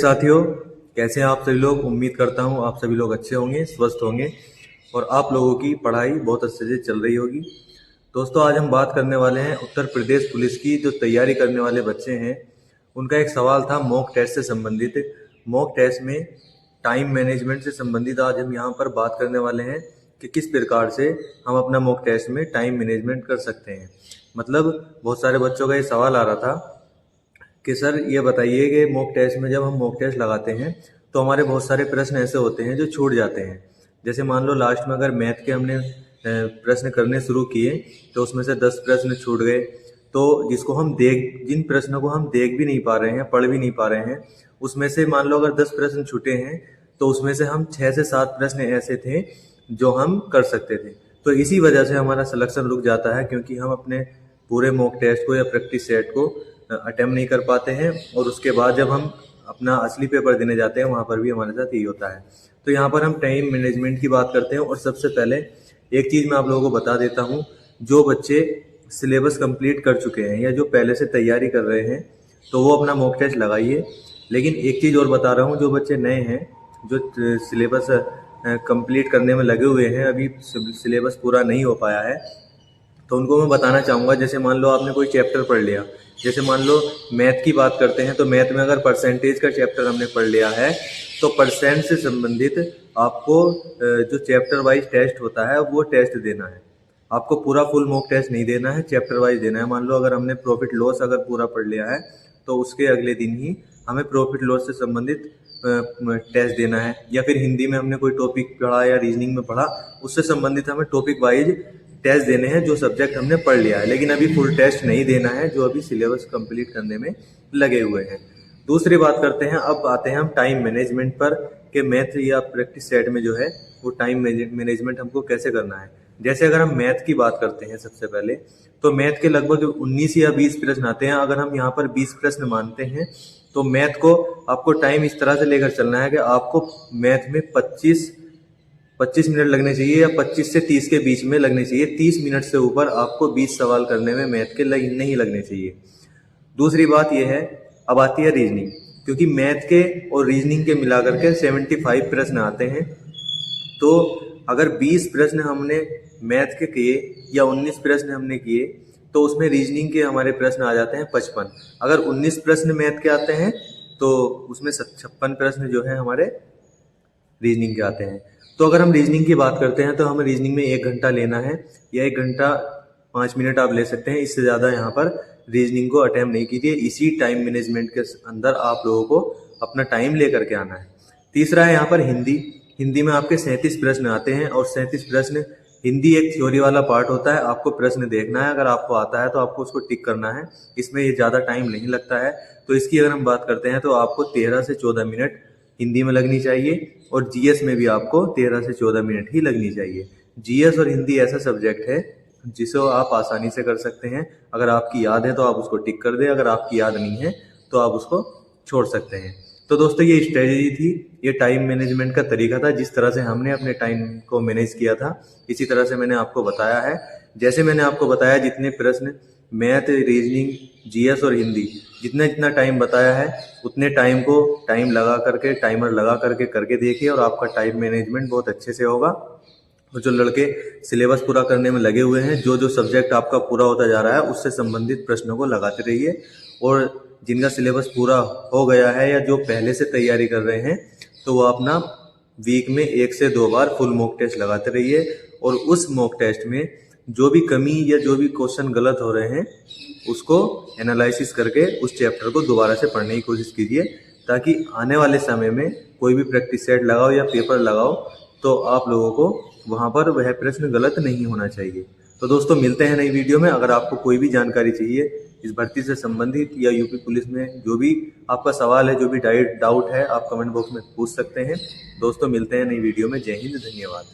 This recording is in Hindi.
साथियों, कैसे हैं आप सभी लोग। उम्मीद करता हूं आप सभी लोग अच्छे होंगे, स्वस्थ होंगे और आप लोगों की पढ़ाई बहुत अच्छे से चल रही होगी। दोस्तों, आज हम बात करने वाले हैं उत्तर प्रदेश पुलिस की। जो तैयारी करने वाले बच्चे हैं उनका एक सवाल था मॉक टेस्ट से संबंधित। मॉक टेस्ट में टाइम मैनेजमेंट से संबंधित आज हम यहाँ पर बात करने वाले हैं कि किस प्रकार से हम अपना मॉक टेस्ट में टाइम मैनेजमेंट कर सकते हैं। मतलब बहुत सारे बच्चों का ये सवाल आ रहा था कि सर ये बताइए कि मॉक टेस्ट में जब हम मॉक टेस्ट लगाते हैं तो हमारे बहुत सारे प्रश्न ऐसे होते हैं जो छूट जाते हैं। जैसे मान लो लास्ट में अगर मैथ के हमने प्रश्न करने शुरू किए तो उसमें से 10 प्रश्न छूट गए। तो जिन प्रश्नों को हम देख भी नहीं पा रहे हैं, पढ़ भी नहीं पा रहे हैं, उसमें से मान लो अगर 10 प्रश्न छूटे हैं तो उसमें से हम 6 से 7 प्रश्न ऐसे थे जो हम कर सकते थे। तो इसी वजह से हमारा सिलेक्शन रुक जाता है, क्योंकि हम अपने पूरे मॉक टेस्ट को या प्रैक्टिस सेट को अटेम्प्ट नहीं कर पाते हैं। और उसके बाद जब हम अपना असली पेपर देने जाते हैं वहाँ पर भी हमारे साथ यही होता है। तो यहाँ पर हम टाइम मैनेजमेंट की बात करते हैं। और सबसे पहले एक चीज़ मैं आप लोगों को बता देता हूँ, जो बच्चे सिलेबस कंप्लीट कर चुके हैं या जो पहले से तैयारी कर रहे हैं तो वो अपना मॉक टेस्ट लगाइए। लेकिन एक चीज़ और बता रहा हूँ, जो बच्चे नए हैं, जो सिलेबस कंप्लीट करने में लगे हुए हैं, अभी सिलेबस पूरा नहीं हो पाया है, तो उनको मैं बताना चाहूँगा। जैसे मान लो आपने कोई चैप्टर पढ़ लिया, जैसे मान लो मैथ की बात करते हैं तो मैथ में अगर परसेंटेज का चैप्टर हमने पढ़ लिया है तो परसेंट से संबंधित आपको जो चैप्टर वाइज टेस्ट होता है वो टेस्ट देना है। आपको पूरा फुल मॉक टेस्ट नहीं देना है, चैप्टर वाइज देना है। मान लो अगर हमने प्रॉफिट लॉस अगर पूरा पढ़ लिया है तो उसके अगले दिन ही हमें प्रॉफिट लॉस से संबंधित टेस्ट देना है। या फिर हिंदी में हमने कोई टॉपिक पढ़ा या रीजनिंग में पढ़ा, उससे संबंधित हमें टॉपिक वाइज टेस्ट देने हैं जो सब्जेक्ट हमने पढ़ लिया है। लेकिन अभी फुल टेस्ट नहीं देना है जो अभी सिलेबस कंप्लीट करने में लगे हुए हैं। दूसरी बात करते हैं, अब आते हैं हम टाइम मैनेजमेंट पर कि मैथ या प्रैक्टिस सेट में जो है वो टाइम मैनेजमेंट हमको कैसे करना है। जैसे अगर हम मैथ की बात करते हैं सबसे पहले, तो मैथ के लगभग 19 या 20 प्रश्न आते हैं। अगर हम यहाँ पर 20 प्रश्न मानते हैं तो मैथ को आपको टाइम इस तरह से लेकर चलना है कि आपको मैथ में 25 मिनट लगने चाहिए या 25 से 30 के बीच में लगने चाहिए। 30 मिनट से ऊपर आपको 20 सवाल करने में मैथ के नहीं लगने चाहिए। दूसरी बात यह है, अब आती है रीजनिंग, क्योंकि मैथ के और रीजनिंग के मिलाकर के 75 प्रश्न आते हैं। तो अगर 20 प्रश्न हमने मैथ के किए या 19 प्रश्न हमने किए तो उसमें रीजनिंग के हमारे प्रश्न आ जाते हैं 55। अगर 19 प्रश्न मैथ के आते हैं तो उसमें 56 प्रश्न जो है हमारे रीजनिंग के आते हैं। तो अगर हम रीजनिंग की बात करते हैं तो हमें रीजनिंग में 1 घंटा लेना है या 1 घंटा 5 मिनट आप ले सकते हैं। इससे ज़्यादा यहाँ पर रीजनिंग को अटेम्प्ट नहीं कीजिए। इसी टाइम मैनेजमेंट के अंदर आप लोगों को अपना टाइम लेकर के आना है। तीसरा है यहाँ पर हिंदी में आपके 37 प्रश्न आते हैं और 37 प्रश्न, हिंदी एक थ्योरी वाला पार्ट होता है। आपको प्रश्न देखना है, अगर आपको आता है तो आपको उसको टिक करना है। इसमें ये ज़्यादा टाइम नहीं लगता है। तो इसकी अगर हम बात करते हैं तो आपको 13 से 14 मिनट हिंदी में लगनी चाहिए और जीएस में भी आपको 13 से 14 मिनट ही लगनी चाहिए। जीएस और हिंदी ऐसा सब्जेक्ट है जिसे आप आसानी से कर सकते हैं। अगर आपकी याद है तो आप उसको टिक कर दें, अगर आपकी याद नहीं है तो आप उसको छोड़ सकते हैं। तो दोस्तों, ये स्ट्रेटजी थी, ये टाइम मैनेजमेंट का तरीका था। जिस तरह से हमने अपने टाइम को मैनेज किया था इसी तरह से मैंने आपको बताया है। जैसे मैंने आपको बताया, जितने प्रश्न मैथ, रीजनिंग, जीएस और हिंदी, जितना टाइम बताया है उतने टाइम को टाइम लगा करके, टाइमर लगा करके करके देखिए और आपका टाइम मैनेजमेंट बहुत अच्छे से होगा। और जो लड़के सिलेबस पूरा करने में लगे हुए हैं, जो सब्जेक्ट आपका पूरा होता जा रहा है उससे संबंधित प्रश्नों को लगाते रहिए। और जिनका सिलेबस पूरा हो गया है या जो पहले से तैयारी कर रहे हैं तो वो अपना वीक में 1 से 2 बार फुल मॉक टेस्ट लगाते रहिए। और उस मॉक टेस्ट में जो भी कमी या जो भी क्वेश्चन गलत हो रहे हैं उसको एनालिसिस करके उस चैप्टर को दोबारा से पढ़ने की कोशिश कीजिए, ताकि आने वाले समय में कोई भी प्रैक्टिस सेट लगाओ या पेपर लगाओ तो आप लोगों को वहाँ पर वह प्रश्न गलत नहीं होना चाहिए। तो दोस्तों, मिलते हैं नई वीडियो में। अगर आपको कोई भी जानकारी चाहिए इस भर्ती से संबंधित या यूपी पुलिस में जो भी आपका सवाल है, जो भी डाउट है, आप कमेंट बॉक्स में पूछ सकते हैं। दोस्तों, मिलते हैं नई वीडियो में। जय हिंद, धन्यवाद।